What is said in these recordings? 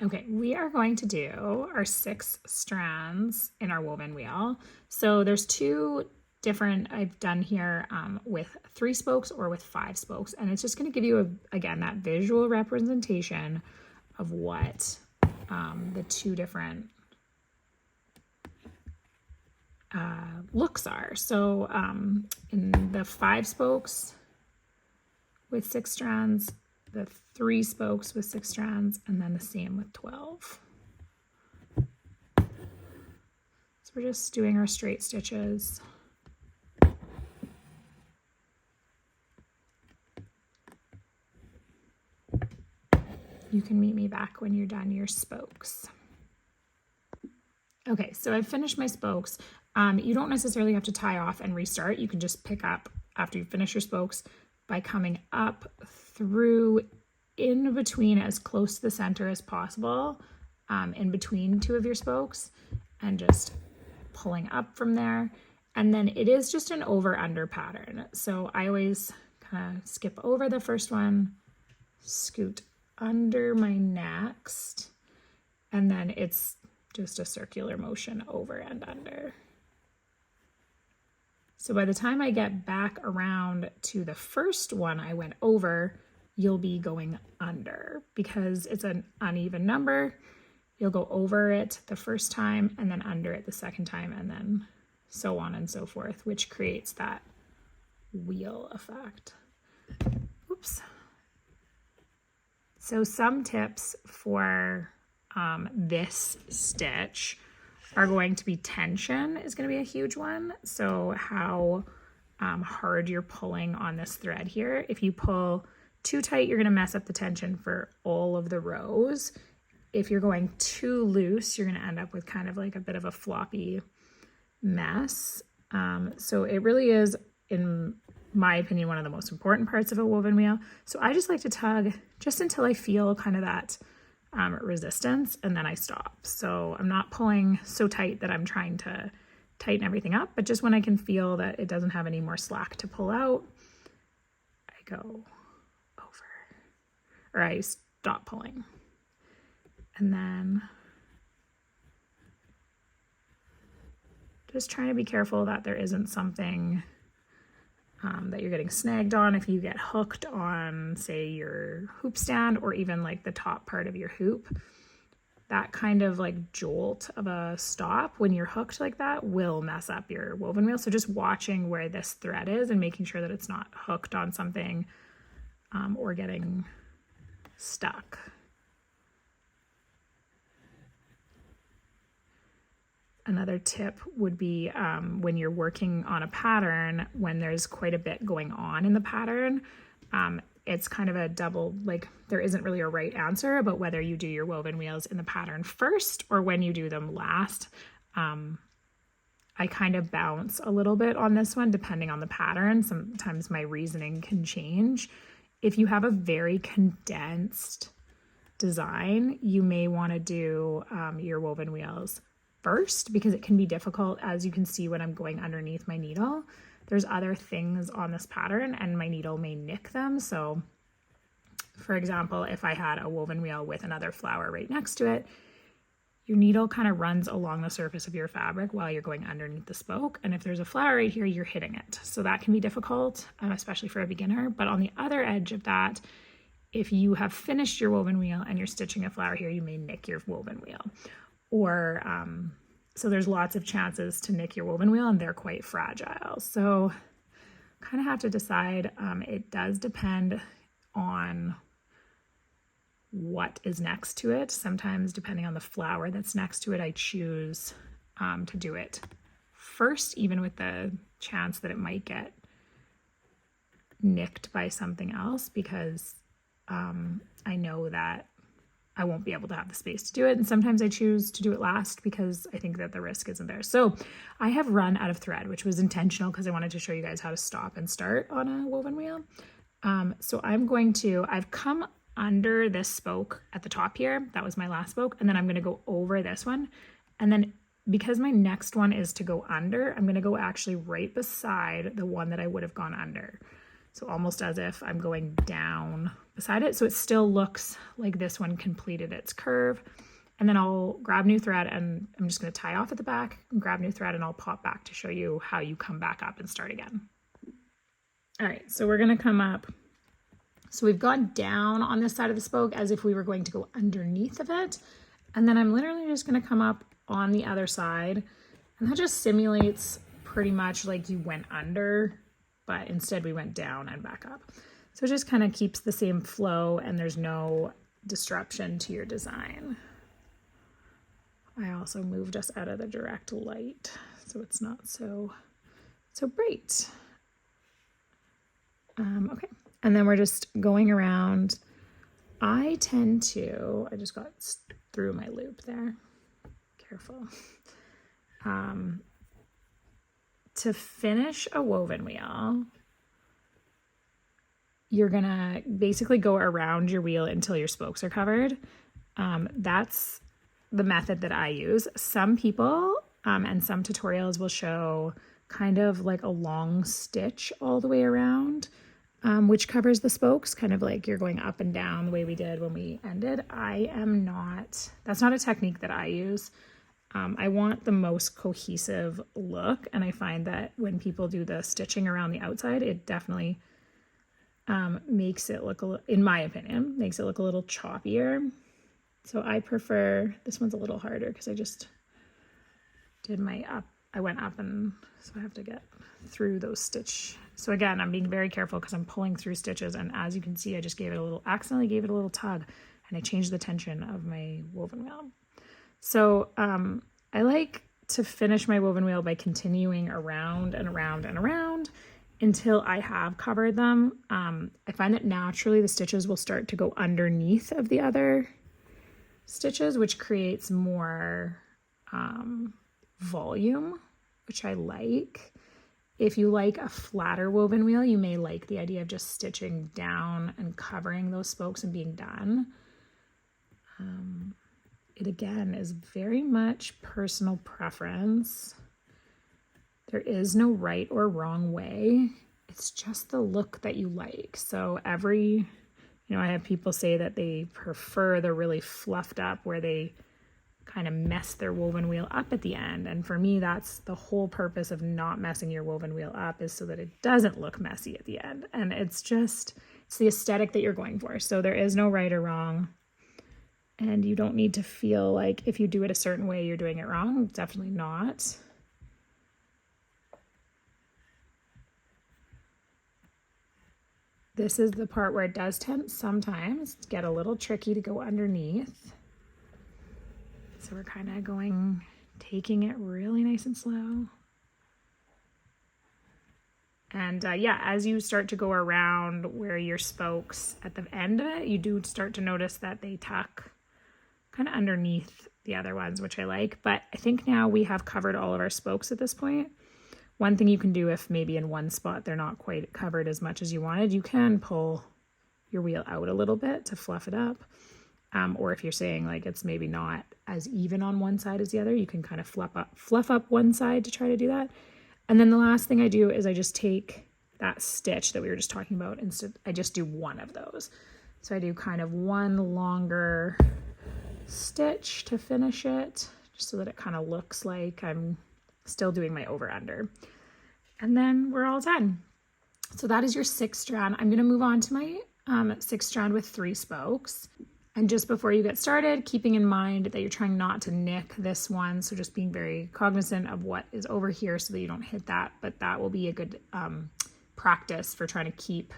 Okay, we are going to do our 6 strands in our woven wheel. So there's 2 different I've done here with 3 spokes or with 5 spokes, and it's just going to give you again that visual representation of what the 2 different looks are. So in the 5 spokes with 6 strands, the 3 spokes with 6 strands, and then the same with 12. So we're just doing our straight stitches. You can meet me back when you're done your spokes. Okay, so I've finished my spokes. You don't necessarily have to tie off and restart. You can just pick up after you finish your spokes by coming up through in between as close to the center as possible, in between 2 of your spokes, and just pulling up from there. And then it is just an over-under pattern. So I always kind of skip over the first one, scoot under my next, and then it's just a circular motion over and under. So by the time I get back around to the first one I went over, you'll be going under because it's an uneven number. You'll go over it the first time and then under it the second time, and then so on and so forth, which creates that wheel effect. Oops. So some tips for this stitch are going to be tension is going to be a huge one. So how hard you're pulling on this thread here. If you pull too tight, you're going to mess up the tension for all of the rows. If you're going too loose, you're going to end up with kind of like a bit of a floppy mess. So it really is, in my opinion, one of the most important parts of a woven wheel. So I just like to tug just until I feel kind of that resistance, and then I stop. So I'm not pulling so tight that I'm trying to tighten everything up, but just when I can feel that it doesn't have any more slack to pull out, I go over, or I stop pulling. And then just trying to be careful that there isn't something that you're getting snagged on. If you get hooked on, say, your hoop stand or even like the top part of your hoop, that kind of like jolt of a stop when you're hooked like that will mess up your woven wheel. So just watching where this thread is and making sure that it's not hooked on something or getting stuck. Another tip would be when you're working on a pattern, when there's quite a bit going on in the pattern, it's kind of a double, like there isn't really a right answer about whether you do your woven wheels in the pattern first or when you do them last. I kind of bounce a little bit on this one depending on the pattern. Sometimes my reasoning can change. If you have a very condensed design, you may want to do your woven wheels first because it can be difficult, as you can see when I'm going underneath my needle. There's other things on this pattern and my needle may nick them. So for example, if I had a woven wheel with another flower right next to it, your needle kind of runs along the surface of your fabric while you're going underneath the spoke. And if there's a flower right here, you're hitting it. So that can be difficult, especially for a beginner. But on the other edge of that, if you have finished your woven wheel and you're stitching a flower here, you may nick your woven wheel. Or, so there's lots of chances to nick your woven wheel and they're quite fragile. So kind of have to decide. It does depend on what is next to it. Sometimes depending on the flower that's next to it, I choose to do it first, even with the chance that it might get nicked by something else, because I know that I won't be able to have the space to do it. And sometimes I choose to do it last because I think that the risk isn't there. So I have run out of thread, which was intentional because I wanted to show you guys how to stop and start on a woven wheel. So I've come under this spoke at the top here. That was my last spoke. And then I'm going to go over this one. And then because my next one is to go under, I'm going to go actually right beside the one that I would have gone under. So almost as if I'm going down beside it. So it still looks like this one completed its curve. And then I'll grab new thread, and I'm just going to tie off at the back and grab new thread, and I'll pop back to show you how you come back up and start again. All right, so we're going to come up. So we've gone down on this side of the spoke as if we were going to go underneath of it. And then I'm literally just going to come up on the other side, and that just simulates pretty much like you went under, but instead we went down and back up. So it just kind of keeps the same flow, and there's no disruption to your design. I also moved us out of the direct light, so it's not so bright. Okay, and then we're just going around. I just got through my loop there. Careful. To finish a woven wheel, you're gonna basically go around your wheel until your spokes are covered. That's the method that I use. Some people and some tutorials will show kind of like a long stitch all the way around, which covers the spokes, kind of like you're going up and down the way we did when we ended. That's not a technique that I use. I want the most cohesive look, and I find that when people do the stitching around the outside, it definitely makes it look, in my opinion, makes it look a little choppier. So I prefer, this one's a little harder because I just did I went up, and so I have to get through those stitch. So again, I'm being very careful because I'm pulling through stitches, and as you can see, I just accidentally gave it a little tug, and I changed the tension of my woven wheel. So I like to finish my woven wheel by continuing around and around and around until I have covered them. I find that naturally the stitches will start to go underneath of the other stitches, which creates more volume, which I like. If you like a flatter woven wheel, you may like the idea of just stitching down and covering those spokes and being done. It again is very much personal preference. There is no right or wrong way. It's just the look that you like. So I have people say that they prefer the really fluffed up where they kind of mess their woven wheel up at the end. And for me, that's the whole purpose of not messing your woven wheel up, is so that it doesn't look messy at the end. And it's the aesthetic that you're going for. So there is no right or wrong. And you don't need to feel like if you do it a certain way, you're doing it wrong. Definitely not. This is the part where it does tend sometimes to get a little tricky to go underneath. So we're kind of taking it really nice and slow. And as you start to go around where your spokes at the end of it, you do start to notice that they tuck kind of underneath the other ones, which I like. But I think now we have covered all of our spokes at this point. One thing you can do, if maybe in one spot they're not quite covered as much as you wanted, you can pull your wheel out a little bit to fluff it up. Or if you're saying like it's maybe not as even on one side as the other, you can kind of fluff up one side to try to do that. And then the last thing I do is I just take that stitch that we were just talking about. Instead, I just do one of those. So I do kind of one longer stitch to finish it, just so that it kind of looks like I'm still doing my over under. And then we're all done. So that is your 6 strand. I'm going to move on to my 6 strand with 3 spokes. And just before you get started, keeping in mind that you're trying not to nick this one. So just being very cognizant of what is over here so that you don't hit that. But that will be a good practice for trying to keep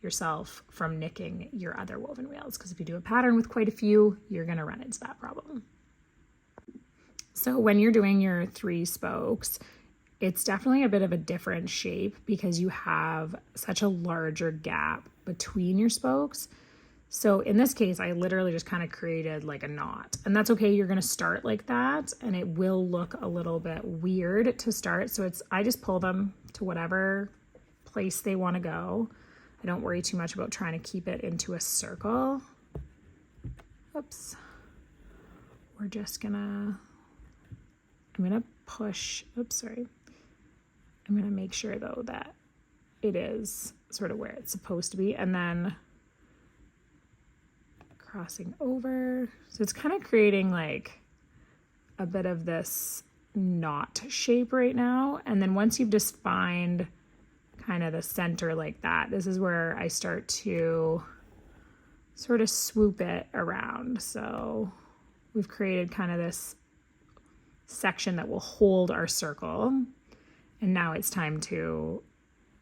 yourself from nicking your other woven wheels. Because if you do a pattern with quite a few, you're going to run into that problem. So when you're doing your 3 spokes, it's definitely a bit of a different shape because you have such a larger gap between your spokes. So in this case, I literally just kind of created like a knot, and that's okay. You're going to start like that and it will look a little bit weird to start. So I just pull them to whatever place they want to go. I don't worry too much about trying to keep it into a circle. Oops. We're just I'm going to push, I'm going to make sure though that it is sort of where it's supposed to be. And then crossing over. So it's kind of creating like a bit of this knot shape right now. And then once you've just defined kind of the center like that, this is where I start to sort of swoop it around. So we've created kind of this section that will hold our circle. And now it's time to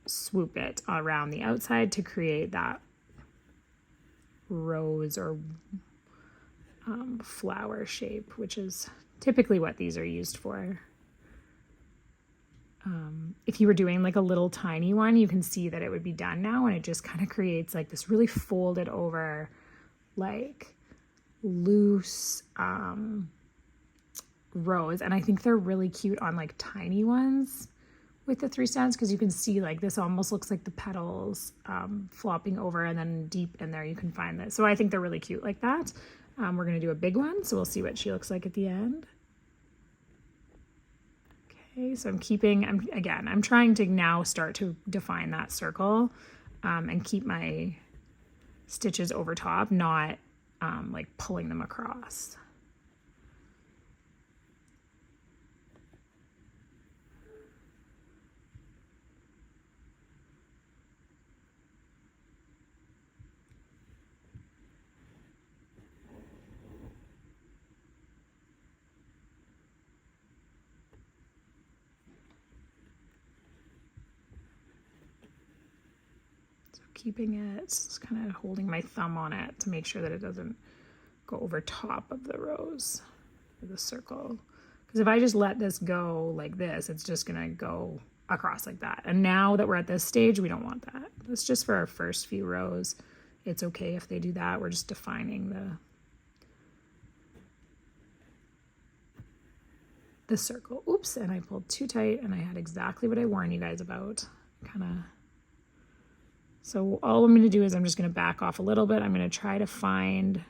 swoop it around the outside to create that rose or flower shape, which is typically what these are used for. If you were doing like a little tiny one, you can see that it would be done now, and it just kind of creates like this really folded over, like loose rose. And I think they're really cute on like tiny ones with the 3 strands, because you can see like this almost looks like the petals flopping over, and then deep in there you can find this. So I think they're really cute like that. We're going to do a big one, so we'll see what she looks like at the end. Okay, so I'm trying to now start to define that circle and keep my stitches over top, not like pulling them across. Keeping it, just kind of holding my thumb on it to make sure that it doesn't go over top of the rose or the circle. Because if I just let this go like this, it's just gonna go across like that. And now that we're at this stage, we don't want that. That's just for our first few rows. It's okay if they do that. We're just defining the circle. Oops, and I pulled too tight, and I had exactly what I warned you guys about. So all I'm going to do is I'm just going to back off a little bit. I'm going to try to find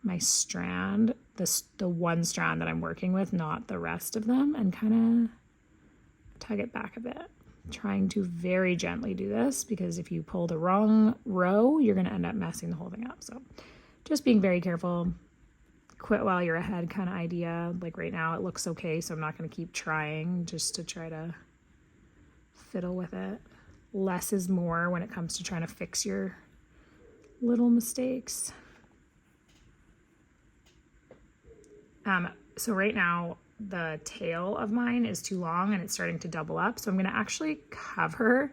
my strand, the one strand that I'm working with, not the rest of them, and kind of tug it back a bit. I'm trying to very gently do this, because if you pull the wrong row, you're going to end up messing the whole thing up. So just being very careful. Quit while you're ahead kind of idea. Like right now it looks okay, so I'm not going to keep trying, just to try to fiddle with it. Less is more when it comes to trying to fix your little mistakes. So right now the tail of mine is too long and it's starting to double up. So I'm going to actually cover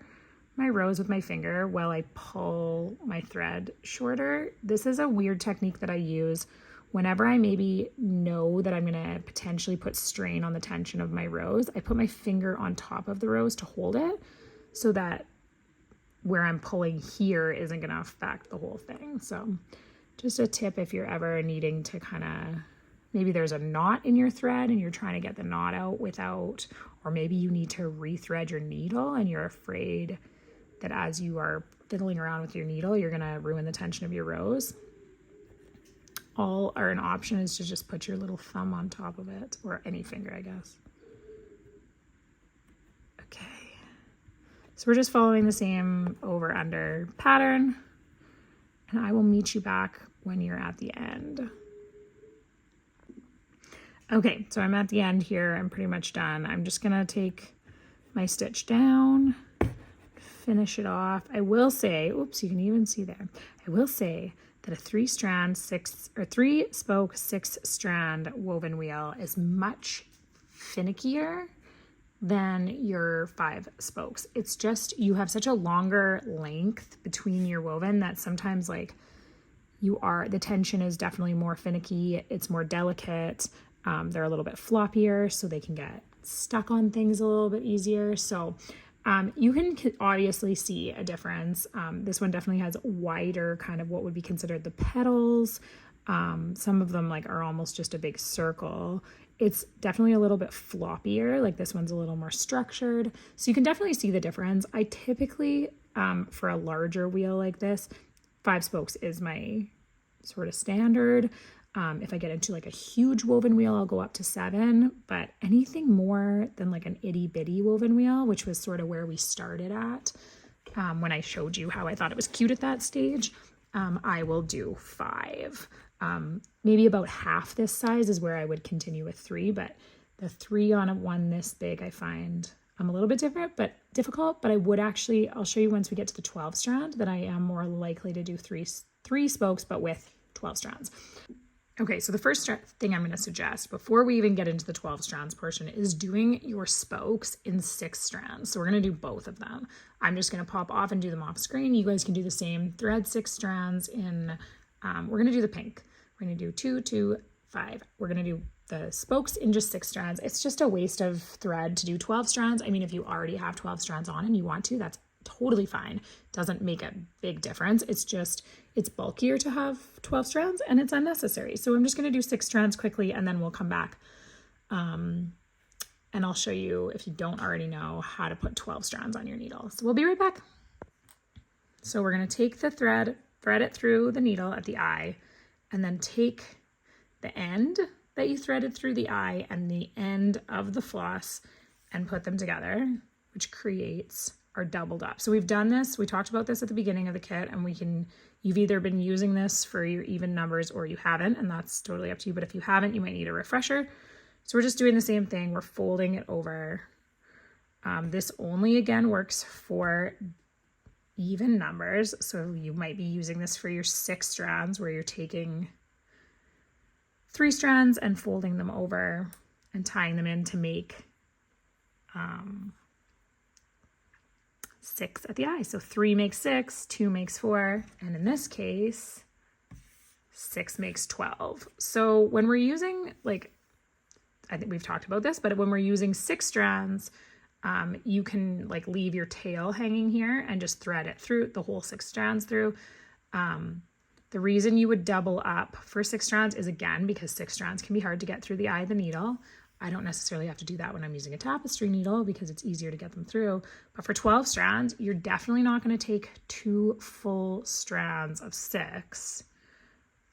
my rose with my finger while I pull my thread shorter. This is a weird technique that I use whenever I maybe know that I'm going to potentially put strain on the tension of my rose. I put my finger on top of the rose to hold it, so that where I'm pulling here isn't going to affect the whole thing. So just a tip if you're ever needing to kind of, maybe there's a knot in your thread and you're trying to get the knot out without, or maybe you need to rethread your needle and you're afraid that as you are fiddling around with your needle, you're going to ruin the tension of your rose. An option is to just put your little thumb on top of it, or any finger, I guess. Okay. So we're just following the same over under pattern, and I will meet you back when you're at the end. Okay, so I'm at the end here. I'm pretty much done. I'm just gonna take my stitch down, finish it off. I will say, oops, you can even see there. I will say that a 3 spoke 6 strand woven wheel is much finickier than your 5 spokes. It's just, you have such a longer length between your woven that sometimes like the tension is definitely more finicky. It's more delicate. They're a little bit floppier, so they can get stuck on things a little bit easier. So you can obviously see a difference. This one definitely has wider kind of what would be considered the petals. Some of them like are almost just a big circle. It's definitely a little bit floppier. Like this one's a little more structured. So you can definitely see the difference. I typically, for a larger wheel like this, 5 spokes is my sort of standard. If I get into like a huge woven wheel, I'll go up to 7, but anything more than like an itty bitty woven wheel, which was sort of where we started at, when I showed you how I thought it was cute at that stage. I will do 5. Maybe about half this size is where I would continue with 3, but the 3 on a one this big I find a little bit difficult, but I would actually, I'll show you once we get to the 12 strand that I am more likely to do three spokes, but with 12 strands. Okay, so the first thing I'm going to suggest before we even get into the 12 strands portion is doing your spokes in 6 strands. So we're going to do both of them. I'm just going to pop off and do them off screen. You guys can do the same. Thread 6 strands in, we're going to do the pink. We're going to do 2, 2, 5. We're going to do the spokes in just 6 strands. It's just a waste of thread to do 12 strands. I mean, if you already have 12 strands on and you want to, that's totally fine. Doesn't make a big difference. It's just, it's bulkier to have 12 strands and it's unnecessary. So I'm just going to do 6 strands quickly and then we'll come back. And I'll show you, if you don't already know, how to put 12 strands on your needle. So we'll be right back. So we're going to take the thread it through the needle at the eye, and then take the end that you threaded through the eye and the end of the floss and put them together, which creates our doubled up. So we've done this, we talked about this at the beginning of the kit, and you've either been using this for your even numbers or you haven't, and that's totally up to you. But if you haven't, you might need a refresher. So we're just doing the same thing. We're folding it over. This only again works for even numbers. So you might be using this for your 6 strands where you're taking 3 strands and folding them over and tying them in to make 6 at the eye. So 3 makes 6, 2 makes 4, and in this case, 6 makes 12. So when we're using, like, I think we've talked about this, but when we're using 6 strands, you can like leave your tail hanging here and just thread it through the whole 6 strands through. The reason you would double up for 6 strands is, again, because 6 strands can be hard to get through the eye of the needle. I don't necessarily have to do that when I'm using a tapestry needle because it's easier to get them through. But for 12 strands, you're definitely not going to take 2 full strands of 6,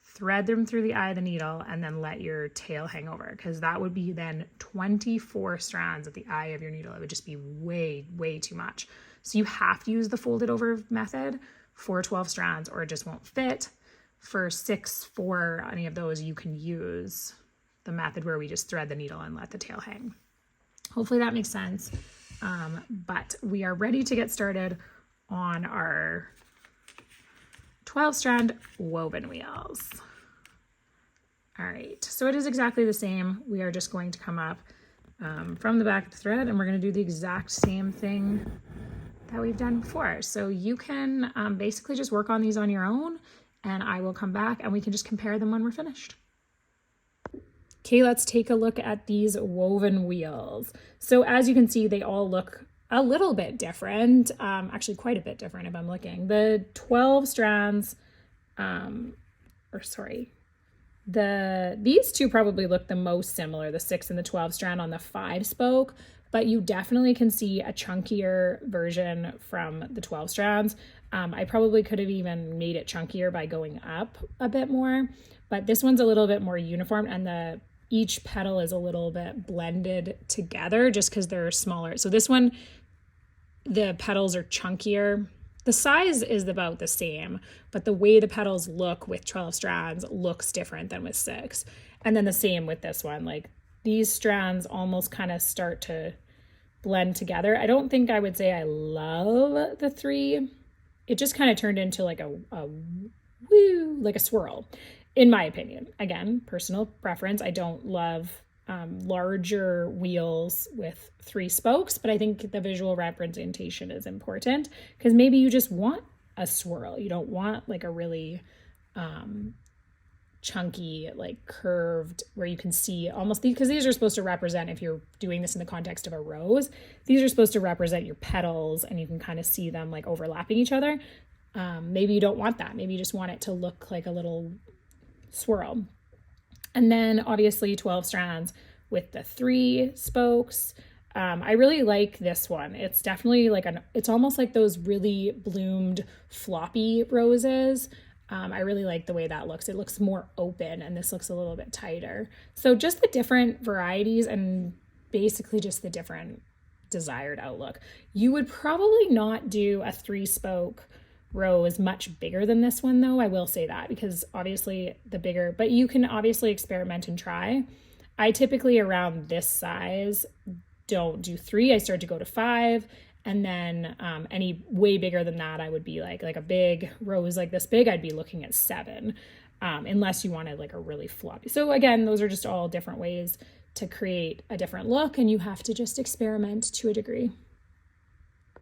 thread them through the eye of the needle, and then let your tail hang over, because that would be then 24 strands at the eye of your needle. It would just be way, way too much. So you have to use the folded over method for 12 strands or it just won't fit. For 6, 4, any of those, you can use the method where we just thread the needle and let the tail hang. Hopefully that makes sense. But we are ready to get started on our 12 strand woven wheels. All right, so it is exactly the same. We are just going to come up from the back of the thread and we're going to do the exact same thing that we've done before. So you can basically just work on these on your own, and I will come back and we can just compare them when we're finished. Okay, let's take a look at these woven wheels. So as you can see, they all look a little bit different, actually quite a bit different if I'm looking. The 12 strands, these two probably look the most similar, the 6 and the 12 strand on the 5 spoke, but you definitely can see a chunkier version from the 12 strands. I probably could have even made it chunkier by going up a bit more, but this one's a little bit more uniform, and each petal is a little bit blended together just because they're smaller. So this one, the petals are chunkier. The size is about the same, but the way the petals look with 12 strands looks different than with 6. And then the same with this one, like these strands almost kind of start to blend together. I don't think I would say I love the 3. It just kind of turned into like like a swirl, in my opinion. Again, personal preference. I don't love larger wheels with 3 spokes, but I think the visual representation is important because maybe you just want a swirl. You don't want like a really chunky, like curved, where you can see almost, because these are supposed to represent, if you're doing this in the context of a rose, these are supposed to represent your petals and you can kind of see them like overlapping each other. Maybe you don't want that. Maybe you just want it to look like a little swirl. And then obviously 12 strands with the 3 spokes. I really like this one. It's definitely like it's almost like those really bloomed floppy roses. I really like the way that looks. It looks more open and this looks a little bit tighter. So just the different varieties and basically just the different desired outlook. You would probably not do a 3-spoke rose much bigger than this one though. I will say that, because obviously the bigger, but you can obviously experiment and try. I typically around this size don't do 3. I start to go to 5. And then any way bigger than that, I would be like a big rose like this big, I'd be looking at 7, unless you wanted like a really floppy. So again, those are just all different ways to create a different look, and you have to just experiment to a degree.